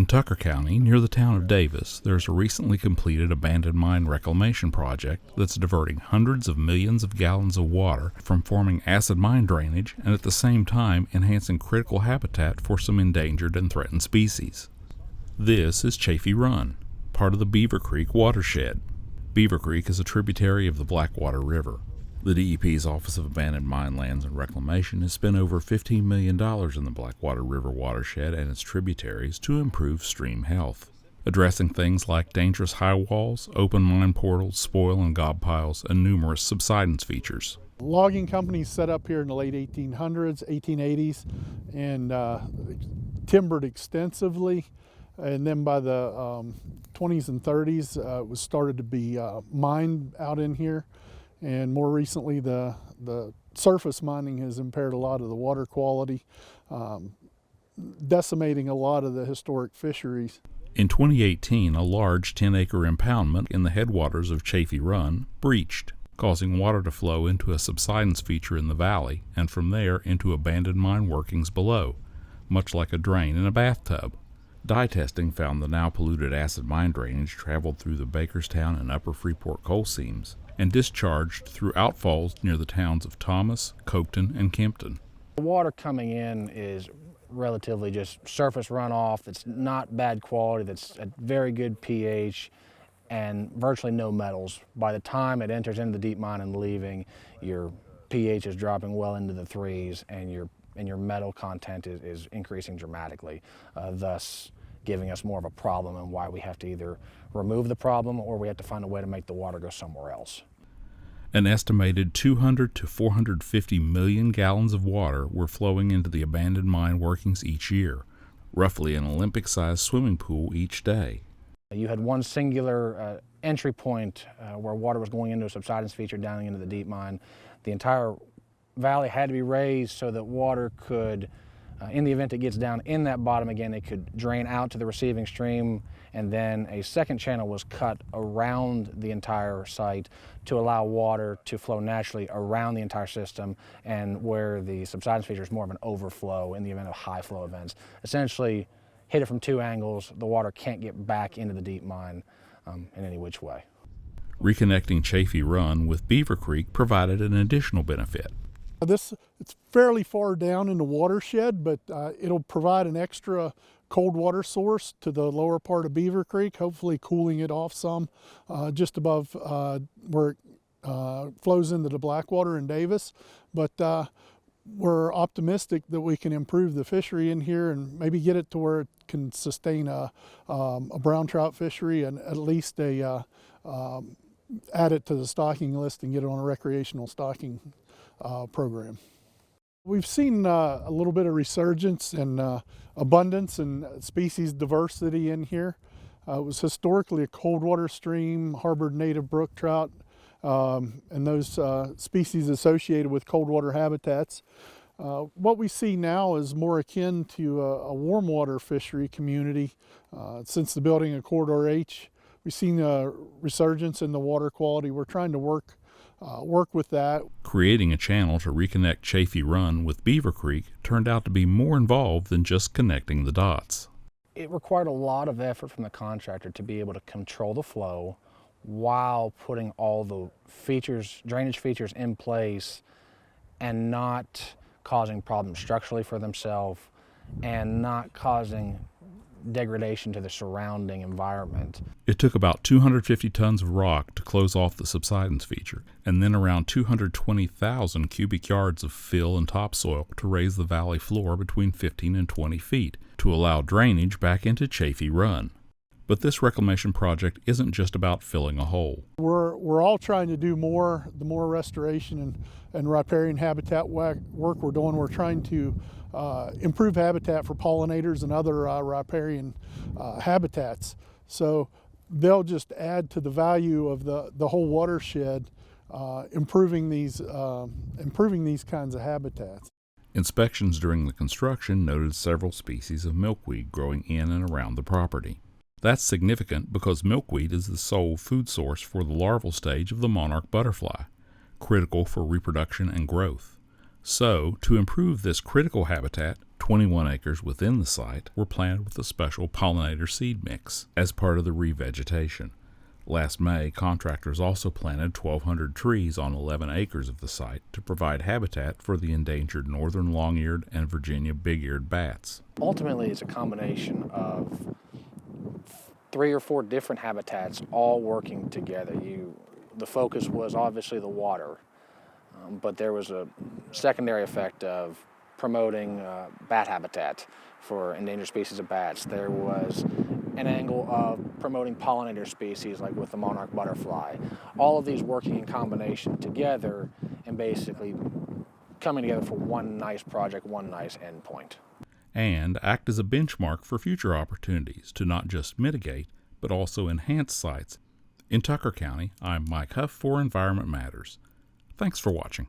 Tucker County, near the town of Davis, there's a recently completed abandoned mine reclamation project that's diverting hundreds of millions of gallons of water from forming acid mine drainage and at the same time enhancing critical habitat for some endangered and threatened species. This is Chaffee Run, part of the Beaver Creek watershed. Beaver Creek is a tributary of the Blackwater River. The DEP's Office of Abandoned Mine Lands and Reclamation has spent over $15 million in the Blackwater River watershed and its tributaries to improve stream health, addressing things like dangerous high walls, open mine portals, spoil and gob piles, and numerous subsidence features. Logging companies set up here in the late 1800s, 1880s, and timbered extensively. And then by the 20s and 30s, it was started to be mined out in here. And more recently, the surface mining has impaired a lot of the water quality, decimating a lot of the historic fisheries. In 2018, a large 10-acre impoundment in the headwaters of Chaffee Run breached, causing water to flow into a subsidence feature in the valley and from there into abandoned mine workings below, much like a drain in a bathtub. Dye testing found the now polluted acid mine drainage traveled through the Bakerstown and Upper Freeport coal seams and discharged through outfalls near the towns of Thomas, Coketon, and Kempton. The water coming in is relatively just surface runoff. It's not bad quality, that's a very good pH and virtually no metals. By the time it enters into the deep mine and leaving, your pH is dropping well into the threes and your metal content is increasing dramatically, thus giving us more of a problem and why we have to either remove the problem or we have to find a way to make the water go somewhere else. An estimated 200 to 450 million gallons of water were flowing into the abandoned mine workings each year, roughly an Olympic-sized swimming pool each day. You had one singular entry point where water was going into a subsidence feature down into the deep mine. The entire valley had to be raised so that water could, in the event it gets down in that bottom again, it could drain out to the receiving stream, and then a second channel was cut around the entire site to allow water to flow naturally around the entire system, and where the subsidence feature is more of an overflow in the event of high flow events. Essentially, hit it from two angles, the water can't get back into the deep mine in any which way. Reconnecting Chaffee Run with Beaver Creek provided an additional benefit. It's fairly far down in the watershed, but it'll provide an extra cold water source to the lower part of Beaver Creek, hopefully cooling it off some just above where it flows into the Blackwater in Davis. But we're optimistic that we can improve the fishery in here and maybe get it to where it can sustain a brown trout fishery and at least add it to the stocking list and get it on a recreational stocking program. We've seen a little bit of resurgence and abundance and species diversity in here. It was historically a cold water stream, harbored native brook trout, and those species associated with cold water habitats. What we see now is more akin to a warm water fishery community. Since the building of Corridor H, we've seen a resurgence in the water quality. We're trying to work with that. Creating a channel to reconnect Chaffee Run with Beaver Creek turned out to be more involved than just connecting the dots. It required a lot of effort from the contractor to be able to control the flow while putting all the features, drainage features in place and not causing problems structurally for themselves and not causing degradation to the surrounding environment. It took about 250 tons of rock to close off the subsidence feature, and then around 220,000 cubic yards of fill and topsoil to raise the valley floor between 15 and 20 feet to allow drainage back into Chaffee Run. But this reclamation project isn't just about filling a hole. We're all trying to do more. The more restoration and riparian habitat work we're doing, we're trying to improve habitat for pollinators and other riparian habitats. So they'll just add to the value of the whole watershed, improving these kinds of habitats. Inspections during the construction noted several species of milkweed growing in and around the property. That's significant because milkweed is the sole food source for the larval stage of the monarch butterfly, critical for reproduction and growth. So, to improve this critical habitat, 21 acres within the site were planted with a special pollinator seed mix as part of the revegetation. Last May, contractors also planted 1,200 trees on 11 acres of the site to provide habitat for the endangered northern long-eared and Virginia big-eared bats. Ultimately, it's a combination of 3 or 4 different habitats all working together. The focus was obviously the water, but there was a secondary effect of promoting bat habitat for endangered species of bats. There was an angle of promoting pollinator species like with the monarch butterfly. All of these working in combination together and basically coming together for one nice project, one nice endpoint. And act as a benchmark for future opportunities to not just mitigate, but also enhance sites. In Tucker County, I'm Mike Huff for Environment Matters. Thanks for watching.